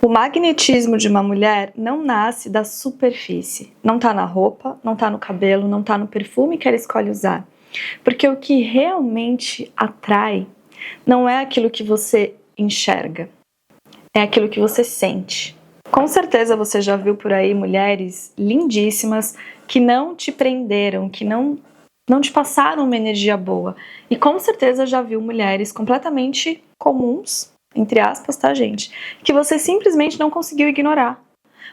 O magnetismo de uma mulher não nasce da superfície. Não está na roupa, não está no cabelo, não está no perfume que ela escolhe usar. Porque o que realmente atrai não é aquilo que você enxerga, é aquilo que você sente. Com certeza você já viu por aí mulheres lindíssimas que não te prenderam, que não te passaram uma energia boa. E com certeza já viu mulheres completamente comuns, entre aspas, tá, gente? Que você simplesmente não conseguiu ignorar.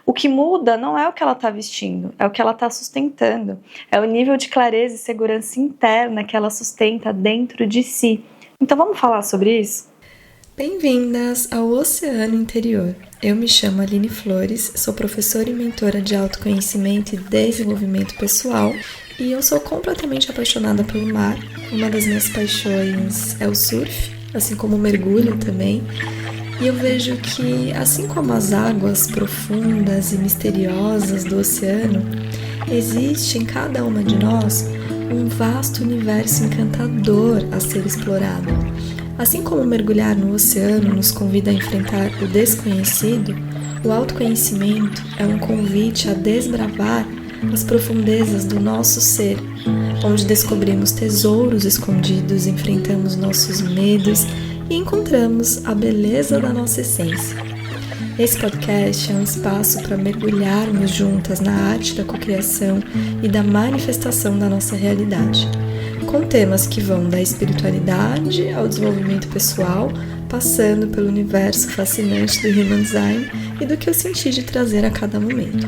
O que muda não é o que ela está vestindo, é o que ela está sustentando. É o nível de clareza e segurança interna que ela sustenta dentro de si. Então vamos falar sobre isso? Bem-vindas ao Oceano Interior. Eu me chamo Aline Flores, sou professora e mentora de autoconhecimento e desenvolvimento pessoal e eu sou completamente apaixonada pelo mar. Uma das minhas paixões é o surf, assim como o mergulho também. E eu vejo que, assim como as águas profundas e misteriosas do oceano, existe em cada uma de nós um vasto universo encantador a ser explorado. Assim como mergulhar no oceano nos convida a enfrentar o desconhecido, o autoconhecimento é um convite a desbravar as profundezas do nosso ser, onde descobrimos tesouros escondidos, enfrentamos nossos medos e encontramos a beleza da nossa essência. Esse podcast é um espaço para mergulharmos juntas na arte da cocriação e da manifestação da nossa realidade, com temas que vão da espiritualidade ao desenvolvimento pessoal, passando pelo universo fascinante do Human Design e do que eu senti de trazer a cada momento.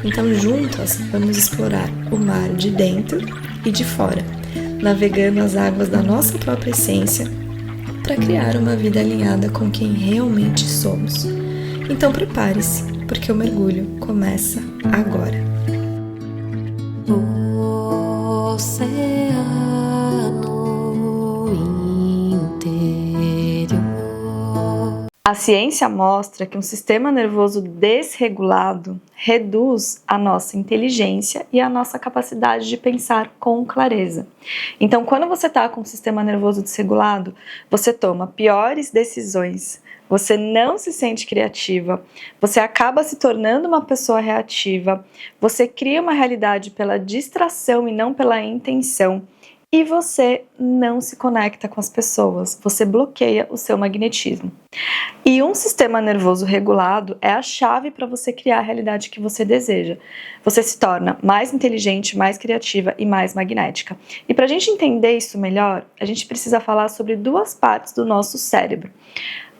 Então, juntas, vamos explorar o mar de dentro e de fora, navegando as águas da nossa própria essência para criar uma vida alinhada com quem realmente somos. Então prepare-se, porque o mergulho começa agora. A ciência mostra que um sistema nervoso desregulado reduz a nossa inteligência e a nossa capacidade de pensar com clareza. Então, quando você está com o sistema nervoso desregulado, você toma piores decisões, você não se sente criativa, você acaba se tornando uma pessoa reativa, você cria uma realidade pela distração e não pela intenção. E você não se conecta com as pessoas, você bloqueia o seu magnetismo. E um sistema nervoso regulado é a chave para você criar a realidade que você deseja. Você se torna mais inteligente, mais criativa e mais magnética. E para a gente entender isso melhor, a gente precisa falar sobre duas partes do nosso cérebro.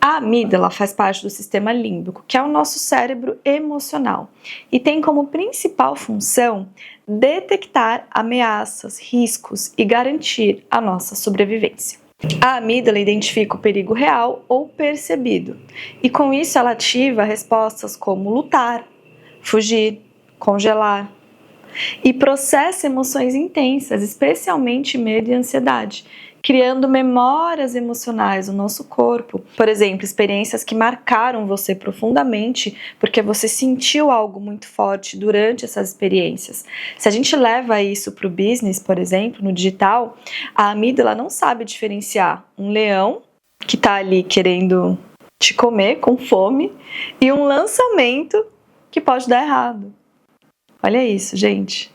A amígdala faz parte do sistema límbico, que é o nosso cérebro emocional, e tem como principal função detectar ameaças, riscos e garantir a nossa sobrevivência. A amígdala identifica o perigo real ou percebido, e com isso ela ativa respostas como lutar, fugir, congelar, e processa emoções intensas, especialmente medo e ansiedade, criando memórias emocionais no nosso corpo. Por exemplo, experiências que marcaram você profundamente porque você sentiu algo muito forte durante essas experiências. Se a gente leva isso para o business, por exemplo, no digital, a amígdala não sabe diferenciar um leão que está ali querendo te comer com fome e um lançamento que pode dar errado. Olha isso, gente.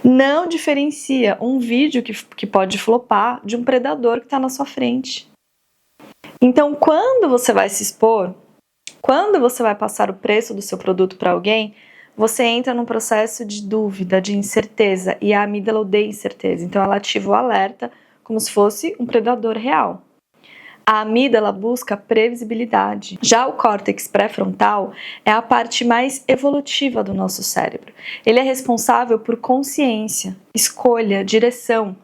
Não diferencia um vídeo que pode flopar de um predador que está na sua frente. Então, quando você vai se expor, quando você vai passar o preço do seu produto para alguém, você entra num processo de dúvida, de incerteza, e a amígdala odeia incerteza. Então, ela ativa o alerta como se fosse um predador real. A amígdala busca previsibilidade. Já o córtex pré-frontal é a parte mais evolutiva do nosso cérebro. Ele é responsável por consciência, escolha, direção.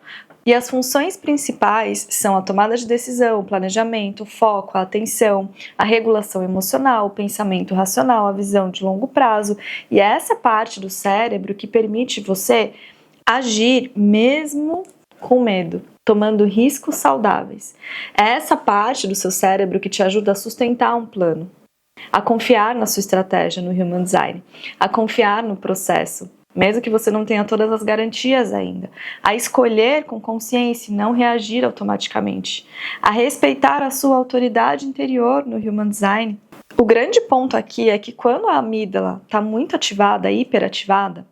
E as funções principais são a tomada de decisão, o planejamento, o foco, a atenção, a regulação emocional, o pensamento racional, a visão de longo prazo. E é essa parte do cérebro que permite você agir mesmo com medo, tomando riscos saudáveis. É essa parte do seu cérebro que te ajuda a sustentar um plano, a confiar na sua estratégia no Human Design, a confiar no processo, mesmo que você não tenha todas as garantias ainda, a escolher com consciência e não reagir automaticamente, a respeitar a sua autoridade interior no Human Design. O grande ponto aqui é que quando a amígdala está muito ativada, hiperativada,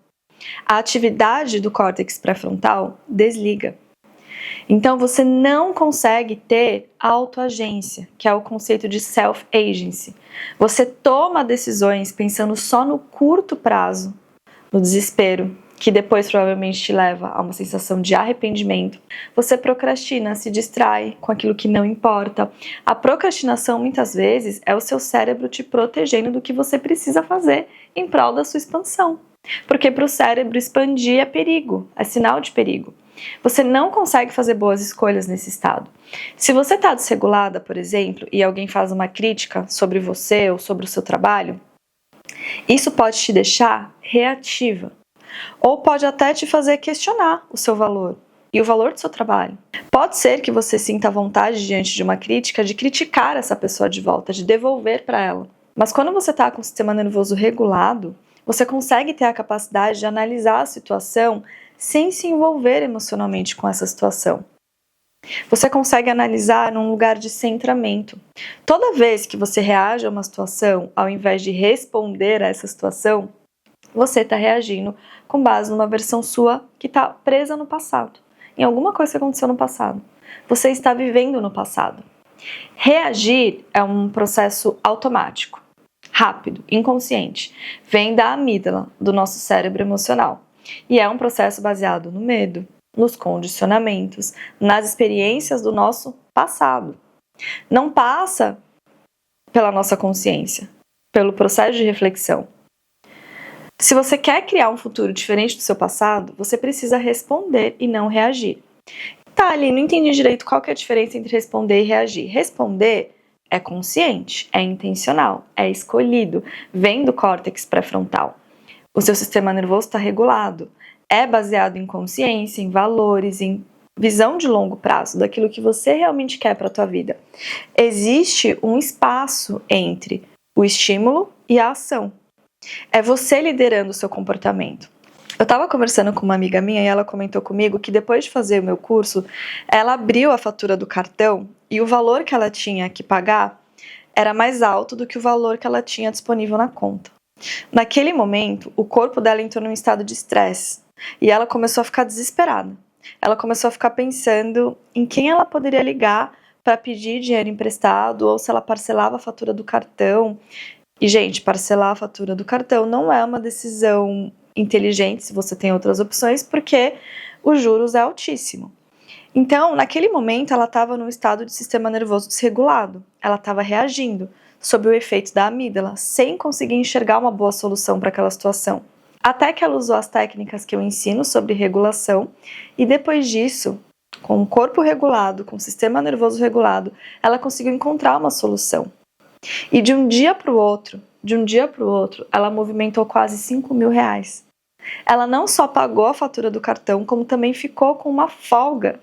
a atividade do córtex pré-frontal desliga. Então você não consegue ter autoagência, que é o conceito de self-agency. Você toma decisões pensando só no curto prazo, no desespero, que depois provavelmente te leva a uma sensação de arrependimento. Você procrastina, se distrai com aquilo que não importa. A procrastinação, muitas vezes, é o seu cérebro te protegendo do que você precisa fazer em prol da sua expansão. Porque para o cérebro expandir é perigo, é sinal de perigo. Você não consegue fazer boas escolhas nesse estado. Se você está desregulada, por exemplo, e alguém faz uma crítica sobre você ou sobre o seu trabalho, isso pode te deixar reativa. Ou pode até te fazer questionar o seu valor e o valor do seu trabalho. Pode ser que você sinta vontade diante de uma crítica de criticar essa pessoa de volta, de devolver para ela. Mas quando você está com o sistema nervoso regulado, você consegue ter a capacidade de analisar a situação sem se envolver emocionalmente com essa situação. Você consegue analisar num lugar de centramento. Toda vez que você reage a uma situação, ao invés de responder a essa situação, você está reagindo com base numa versão sua que está presa no passado, em alguma coisa que aconteceu no passado. Você está vivendo no passado. Reagir é um processo automático, rápido, inconsciente. Vem da amígdala, do nosso cérebro emocional. E é um processo baseado no medo, nos condicionamentos, nas experiências do nosso passado. Não passa pela nossa consciência, pelo processo de reflexão. Se você quer criar um futuro diferente do seu passado, você precisa responder e não reagir. Tá, Ali, não entendi direito qual que é a diferença entre responder e reagir. Responder é consciente, é intencional, é escolhido, vem do córtex pré-frontal. O seu sistema nervoso está regulado, é baseado em consciência, em valores, em visão de longo prazo, daquilo que você realmente quer para a tua vida. Existe um espaço entre o estímulo e a ação. É você liderando o seu comportamento. Eu estava conversando com uma amiga minha e ela comentou comigo que depois de fazer o meu curso, ela abriu a fatura do cartão e o valor que ela tinha que pagar era mais alto do que o valor que ela tinha disponível na conta. Naquele momento, o corpo dela entrou num estado de estresse e ela começou a ficar desesperada. Ela começou a ficar pensando em quem ela poderia ligar para pedir dinheiro emprestado ou se ela parcelava a fatura do cartão. E, gente, parcelar a fatura do cartão não é uma decisão inteligente se você tem outras opções, porque os juros é altíssimo. Então, naquele momento, ela estava num estado de sistema nervoso desregulado. Ela estava reagindo sob o efeito da amígdala, sem conseguir enxergar uma boa solução para aquela situação. Até que ela usou as técnicas que eu ensino sobre regulação, e depois disso, com o corpo regulado, com o sistema nervoso regulado, ela conseguiu encontrar uma solução. E de um dia para o outro, ela movimentou quase R$5.000. Ela não só pagou a fatura do cartão, como também ficou com uma folga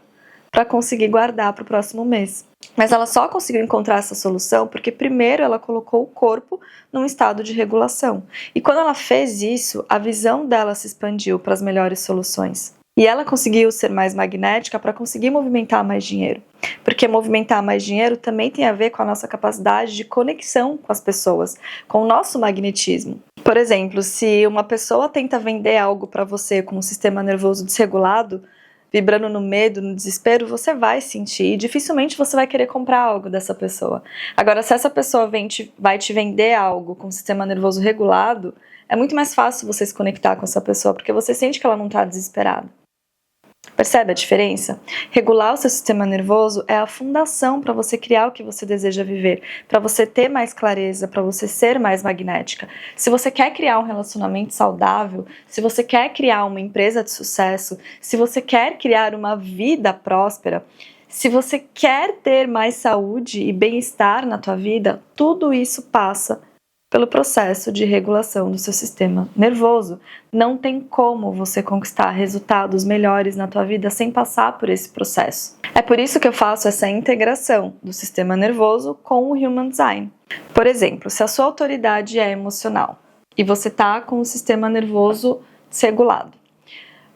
para conseguir guardar para o próximo mês. Mas ela só conseguiu encontrar essa solução porque primeiro ela colocou o corpo num estado de regulação. E quando ela fez isso, a visão dela se expandiu para as melhores soluções. E ela conseguiu ser mais magnética para conseguir movimentar mais dinheiro. Porque movimentar mais dinheiro também tem a ver com a nossa capacidade de conexão com as pessoas, com o nosso magnetismo. Por exemplo, se uma pessoa tenta vender algo para você com um sistema nervoso desregulado, vibrando no medo, no desespero, você vai sentir e dificilmente você vai querer comprar algo dessa pessoa. Agora, se essa pessoa vai te vender algo com um sistema nervoso regulado, é muito mais fácil você se conectar com essa pessoa, porque você sente que ela não está desesperada. Percebe a diferença? Regular o seu sistema nervoso é a fundação para você criar o que você deseja viver, para você ter mais clareza, para você ser mais magnética. Se você quer criar um relacionamento saudável, se você quer criar uma empresa de sucesso, se você quer criar uma vida próspera, se você quer ter mais saúde e bem-estar na tua vida, tudo isso passa pelo processo de regulação do seu sistema nervoso. Não tem como você conquistar resultados melhores na tua vida sem passar por esse processo. É por isso que eu faço essa integração do sistema nervoso com o Human Design. Por exemplo, se a sua autoridade é emocional e você está com o sistema nervoso desregulado,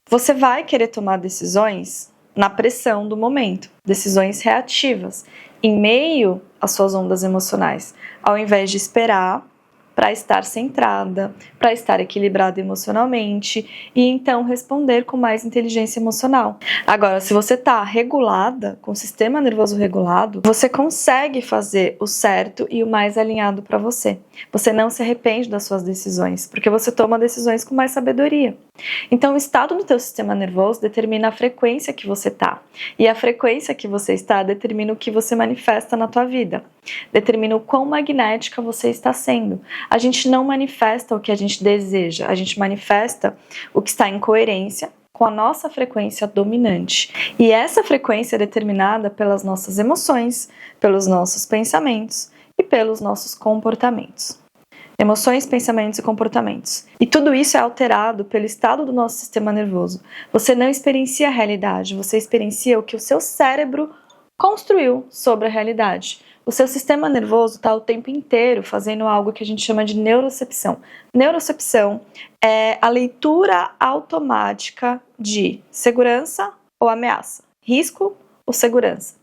você vai querer tomar decisões na pressão do momento, decisões reativas, em meio as suas ondas emocionais, ao invés de esperar para estar centrada, para estar equilibrada emocionalmente e então responder com mais inteligência emocional. Agora, se você está regulada, com o sistema nervoso regulado, você consegue fazer o certo e o mais alinhado para você. Você não se arrepende das suas decisões, porque você toma decisões com mais sabedoria. Então, o estado do teu sistema nervoso determina a frequência que você está. E a frequência que você está determina o que você manifesta na tua vida. Determina o quão magnética você está sendo. A gente não manifesta o que a gente deseja, a gente manifesta o que está em coerência com a nossa frequência dominante. E essa frequência é determinada pelas nossas emoções, pelos nossos pensamentos e pelos nossos comportamentos. Emoções, pensamentos e comportamentos. E tudo isso é alterado pelo estado do nosso sistema nervoso. Você não experiencia a realidade, você experiencia o que o seu cérebro construiu sobre a realidade. O seu sistema nervoso está o tempo inteiro fazendo algo que a gente chama de neurocepção. Neurocepção é a leitura automática de segurança ou ameaça, risco ou segurança.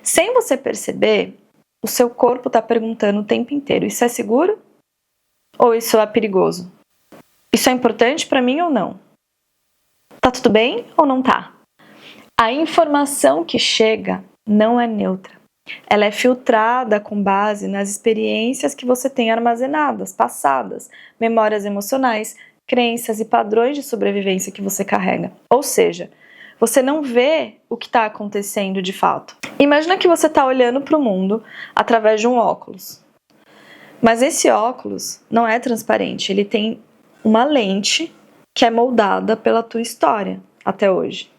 Sem você perceber, o seu corpo está perguntando o tempo inteiro: isso é seguro? Ou isso é perigoso? Isso é importante para mim ou não? Tá tudo bem ou não tá? A informação que chega não é neutra. Ela é filtrada com base nas experiências que você tem armazenadas, passadas, memórias emocionais, crenças e padrões de sobrevivência que você carrega. Ou seja, você não vê o que está acontecendo de fato. Imagina que você está olhando para o mundo através de um óculos. Mas esse óculos não é transparente, ele tem uma lente que é moldada pela tua história até hoje.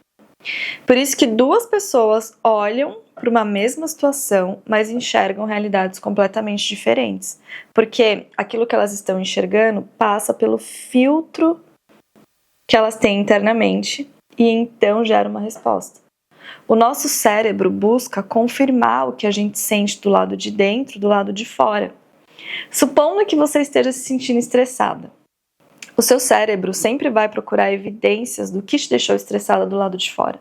Por isso que duas pessoas olham para uma mesma situação, mas enxergam realidades completamente diferentes. Porque aquilo que elas estão enxergando passa pelo filtro que elas têm internamente e então gera uma resposta. O nosso cérebro busca confirmar o que a gente sente do lado de dentro, do lado de fora. Supondo que você esteja se sentindo estressada, o seu cérebro sempre vai procurar evidências do que te deixou estressada do lado de fora.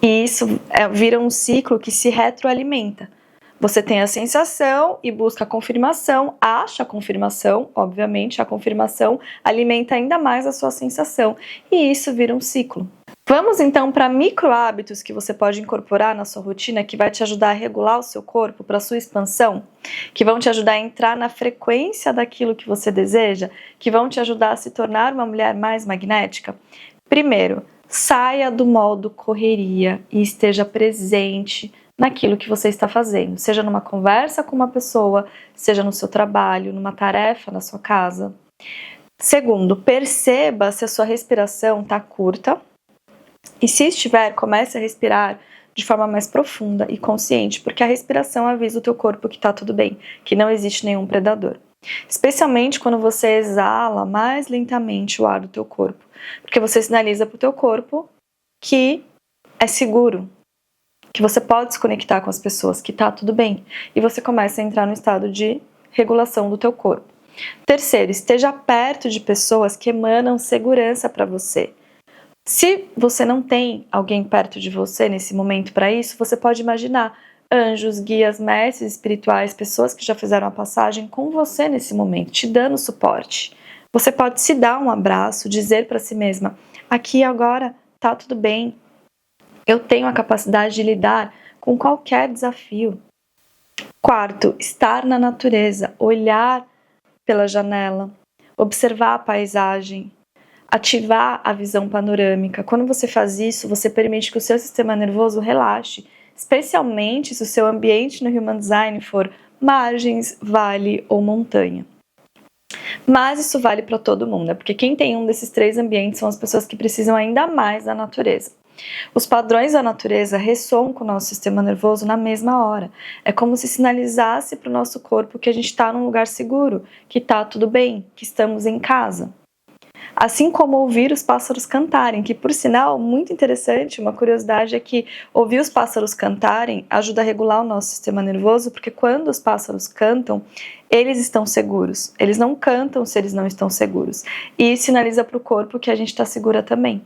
E isso vira um ciclo que se retroalimenta. Você tem a sensação e busca a confirmação, acha a confirmação, obviamente a confirmação alimenta ainda mais a sua sensação. E isso vira um ciclo. Vamos então para micro hábitos que você pode incorporar na sua rotina que vai te ajudar a regular o seu corpo para a sua expansão, que vão te ajudar a entrar na frequência daquilo que você deseja, que vão te ajudar a se tornar uma mulher mais magnética. Primeiro, saia do modo correria e esteja presente naquilo que você está fazendo, seja numa conversa com uma pessoa, seja no seu trabalho, numa tarefa na sua casa. Segundo, perceba se a sua respiração está curta. E se estiver, comece a respirar de forma mais profunda e consciente, porque a respiração avisa o teu corpo que está tudo bem, que não existe nenhum predador. Especialmente quando você exala mais lentamente o ar do teu corpo, porque você sinaliza para o teu corpo que é seguro, que você pode se conectar com as pessoas, que está tudo bem. E você começa a entrar no estado de regulação do teu corpo. Terceiro, esteja perto de pessoas que emanam segurança para você. Se você não tem alguém perto de você nesse momento para isso, você pode imaginar anjos, guias, mestres espirituais, pessoas que já fizeram a passagem com você nesse momento, te dando suporte. Você pode se dar um abraço, dizer para si mesma: aqui e agora tá tudo bem. Eu tenho a capacidade de lidar com qualquer desafio. Quarto, estar na natureza, olhar pela janela, observar a paisagem, ativar a visão panorâmica. Quando você faz isso, você permite que o seu sistema nervoso relaxe, especialmente se o seu ambiente no Human Design for margens, vale ou montanha. Mas isso vale para todo mundo, né? Porque quem tem um desses três ambientes são as pessoas que precisam ainda mais da natureza. Os padrões da natureza ressoam com o nosso sistema nervoso na mesma hora. É como se sinalizasse para o nosso corpo que a gente está num lugar seguro, que está tudo bem, que estamos em casa. Assim como ouvir os pássaros cantarem, que por sinal, muito interessante, uma curiosidade é que ouvir os pássaros cantarem ajuda a regular o nosso sistema nervoso, porque quando os pássaros cantam, eles estão seguros. Eles não cantam se eles não estão seguros. E sinaliza para o corpo que a gente está segura também.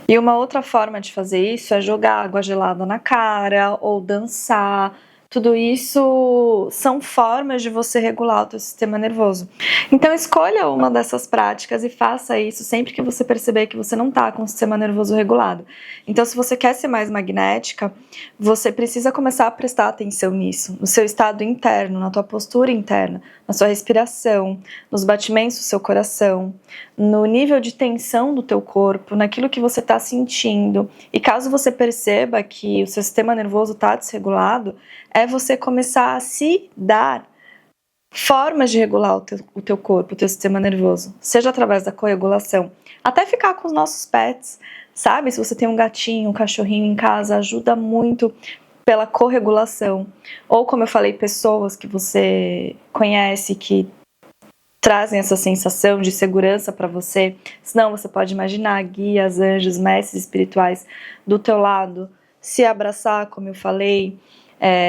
E uma outra forma de fazer isso é jogar água gelada na cara ou dançar. Tudo isso são formas de você regular o teu sistema nervoso. Então escolha uma dessas práticas e faça isso sempre que você perceber que você não está com o sistema nervoso regulado. Então, se você quer ser mais magnética, você precisa começar a prestar atenção nisso, no seu estado interno, na tua postura interna, na sua respiração, nos batimentos do seu coração, no nível de tensão do teu corpo, naquilo que você está sentindo. E caso você perceba que o seu sistema nervoso está desregulado, é você começar a se dar formas de regular o teu corpo, o teu sistema nervoso, seja através da corregulação, até ficar com os nossos pets, sabe? Se você tem um gatinho, um cachorrinho em casa, ajuda muito pela corregulação. Ou, como eu falei, pessoas que você conhece que trazem essa sensação de segurança para você. Senão você pode imaginar guias, anjos, mestres espirituais do teu lado, se abraçar, como eu falei.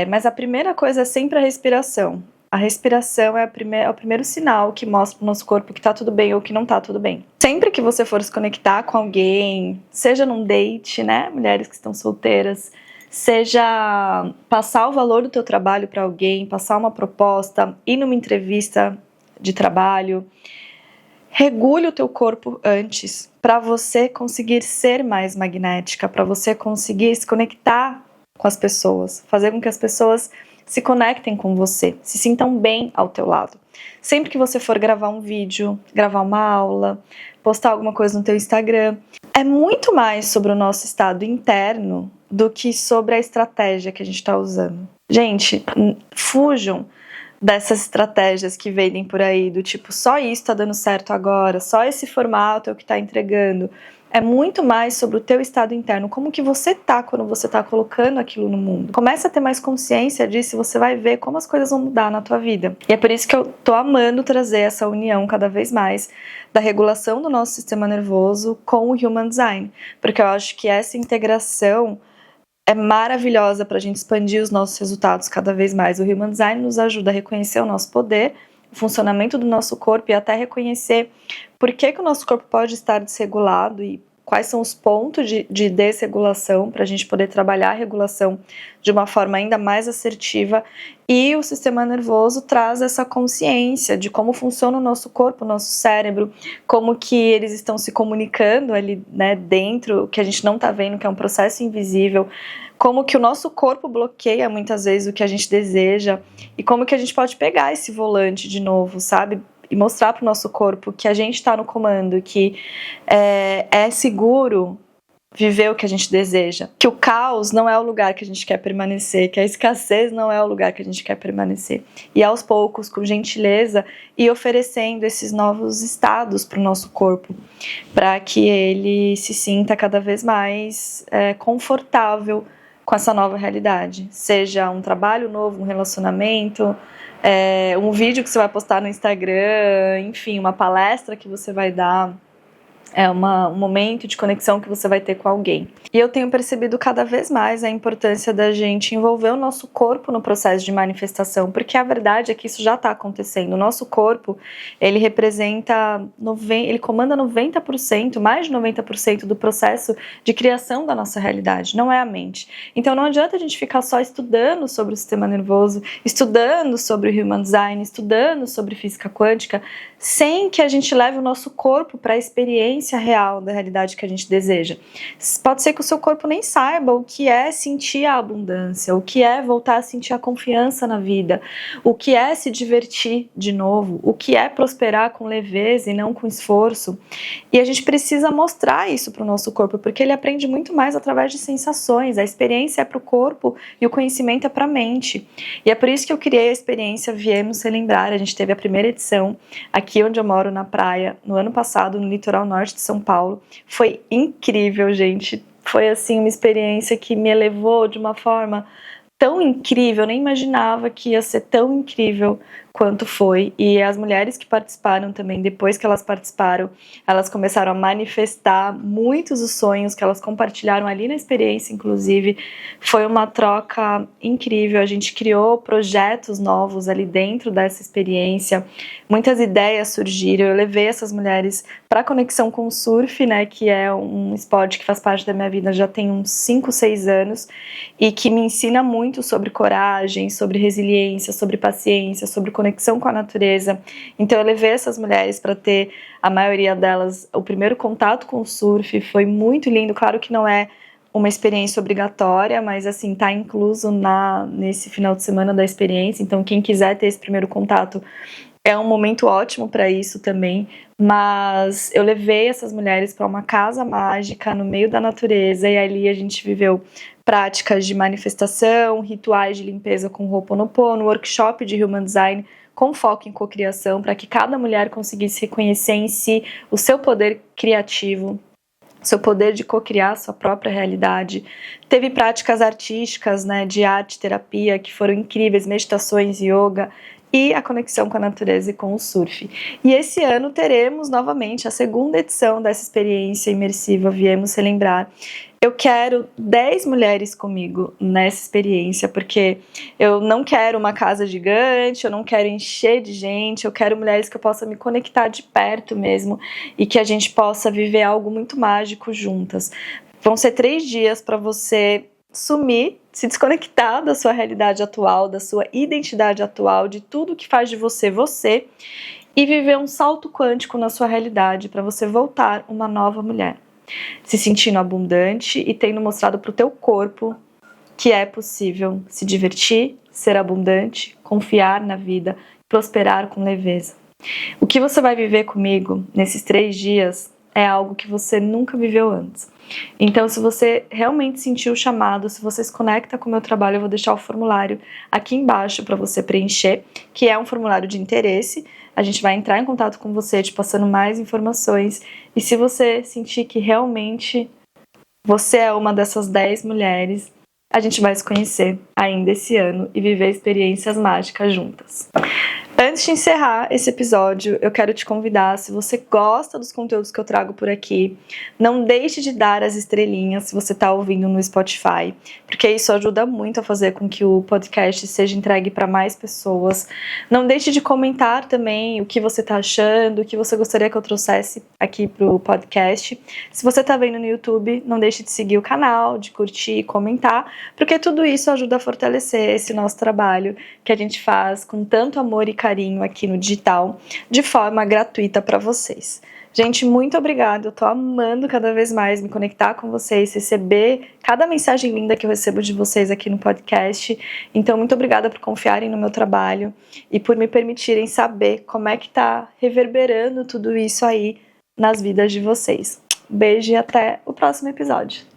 Mas a primeira coisa é sempre a respiração. A respiração é o primeiro sinal que mostra para o nosso corpo que está tudo bem ou que não está tudo bem. Sempre que você for se conectar com alguém, seja num date, né, mulheres que estão solteiras, seja passar o valor do teu trabalho para alguém, passar uma proposta, ir numa entrevista de trabalho, regule o teu corpo antes para você conseguir ser mais magnética, para você conseguir se conectar com as pessoas, fazer com que as pessoas se conectem com você, se sintam bem ao teu lado. Sempre que você for gravar um vídeo, gravar uma aula, postar alguma coisa no teu Instagram, é muito mais sobre o nosso estado interno do que sobre a estratégia que a gente está usando. Gente, fujam dessas estratégias que vendem por aí, do tipo, só isso está dando certo agora, só esse formato é o que está entregando. É muito mais sobre o teu estado interno, como que você tá quando você tá colocando aquilo no mundo. Começa a ter mais consciência disso e você vai ver como as coisas vão mudar na tua vida. E é por isso que eu tô amando trazer essa união cada vez mais da regulação do nosso sistema nervoso com o Human Design, porque eu acho que essa integração é maravilhosa para a gente expandir os nossos resultados cada vez mais. O Human Design nos ajuda a reconhecer o nosso poder, o funcionamento do nosso corpo e até reconhecer por que o nosso corpo pode estar desregulado e quais são os pontos de desregulação para a gente poder trabalhar a regulação de uma forma ainda mais assertiva. E o sistema nervoso traz essa consciência de como funciona o nosso corpo, o nosso cérebro, como que eles estão se comunicando ali, né, dentro, que a gente não está vendo, que é um processo invisível, como que o nosso corpo bloqueia muitas vezes o que a gente deseja e como que a gente pode pegar esse volante de novo, sabe? E mostrar para o nosso corpo que a gente está no comando, que é seguro viver o que a gente deseja, que o caos não é o lugar que a gente quer permanecer, que a escassez não é o lugar que a gente quer permanecer. E aos poucos, com gentileza, e oferecendo esses novos estados para o nosso corpo, para que ele se sinta cada vez mais confortável com essa nova realidade. Seja um trabalho novo, um relacionamento, um vídeo que você vai postar no Instagram, enfim, uma palestra que você vai dar, um momento de conexão que você vai ter com alguém. E eu tenho percebido cada vez mais a importância da gente envolver o nosso corpo no processo de manifestação, porque a verdade é que isso já está acontecendo. O nosso corpo, ele representa, ele comanda 90%, mais de 90% do processo de criação da nossa realidade, não é a mente. Então não adianta a gente ficar só estudando sobre o sistema nervoso, estudando sobre o Human Design, estudando sobre física quântica, sem que a gente leve o nosso corpo para a experiência real da realidade que a gente deseja. Pode ser que o seu corpo nem saiba o que é sentir a abundância, o que é voltar a sentir a confiança na vida, o que é se divertir de novo, o que é prosperar com leveza e não com esforço. E a gente precisa mostrar isso para o nosso corpo, porque ele aprende muito mais através de sensações. A experiência é para o corpo e o conhecimento é para a mente. E é por isso que eu criei a experiência Viemos Relembrar. A gente teve a primeira edição aqui onde eu moro, na praia, no ano passado, no litoral norte de São Paulo. Foi incrível, gente. Foi assim uma experiência que me elevou de uma forma tão incrível. Eu nem imaginava que ia ser tão incrível quanto foi, e as mulheres que participaram também, depois que elas participaram, elas começaram a manifestar muitos dos sonhos que elas compartilharam ali na experiência, inclusive. Foi uma troca incrível, a gente criou projetos novos ali dentro dessa experiência, muitas ideias surgiram, eu levei essas mulheres para a conexão com o surf, né, que é um esporte que faz parte da minha vida já tem uns 5, 6 anos, e que me ensina muito sobre coragem, sobre resiliência, sobre paciência, sobre conexão com a natureza. Então eu levei essas mulheres para ter, a maioria delas, o primeiro contato com o surf. Foi muito lindo, claro que não é uma experiência obrigatória, mas assim, tá incluso nesse final de semana da experiência, então quem quiser ter esse primeiro contato é um momento ótimo para isso também. Mas eu levei essas mulheres para uma casa mágica no meio da natureza, e ali a gente viveu práticas de manifestação, rituais de limpeza com Ho'oponopono, workshop de Human Design com foco em cocriação, para que cada mulher conseguisse reconhecer em si o seu poder criativo, seu poder de cocriar sua própria realidade. Teve práticas artísticas, né, de arte, terapia, que foram incríveis, meditações, yoga, e a conexão com a natureza e com o surf. E esse ano teremos novamente a segunda edição dessa experiência imersiva Viemos Relembrar. Eu quero 10 mulheres comigo nessa experiência, porque eu não quero uma casa gigante, eu não quero encher de gente, eu quero mulheres que eu possa me conectar de perto mesmo e que a gente possa viver algo muito mágico juntas. Vão ser 3 dias para você sumir, se desconectar da sua realidade atual, da sua identidade atual, de tudo que faz de você você, e viver um salto quântico na sua realidade para você voltar uma nova mulher, se sentindo abundante e tendo mostrado para o teu corpo que é possível se divertir, ser abundante, confiar na vida, prosperar com leveza. O que você vai viver comigo nesses 3 dias é algo que você nunca viveu antes. Então, se você realmente sentiu o chamado, se você se conecta com o meu trabalho, eu vou deixar o formulário aqui embaixo para você preencher, que é um formulário de interesse. A gente vai entrar em contato com você, te passando mais informações. E se você sentir que realmente você é uma dessas 10 mulheres, a gente vai se conhecer ainda esse ano e viver experiências mágicas juntas. Antes de encerrar esse episódio, eu quero te convidar, se você gosta dos conteúdos que eu trago por aqui, não deixe de dar as estrelinhas se você está ouvindo no Spotify, porque isso ajuda muito a fazer com que o podcast seja entregue para mais pessoas. Não deixe de comentar também o que você está achando, o que você gostaria que eu trouxesse aqui para o podcast. Se você está vendo no YouTube, não deixe de seguir o canal, de curtir e comentar, porque tudo isso ajuda a fortalecer esse nosso trabalho que a gente faz com tanto amor e carinho aqui no digital, de forma gratuita para vocês. Gente, muito obrigada, eu tô amando cada vez mais me conectar com vocês, receber cada mensagem linda que eu recebo de vocês aqui no podcast. Então, muito obrigada por confiarem no meu trabalho e por me permitirem saber como é que tá reverberando tudo isso aí nas vidas de vocês. Beijo e até o próximo episódio.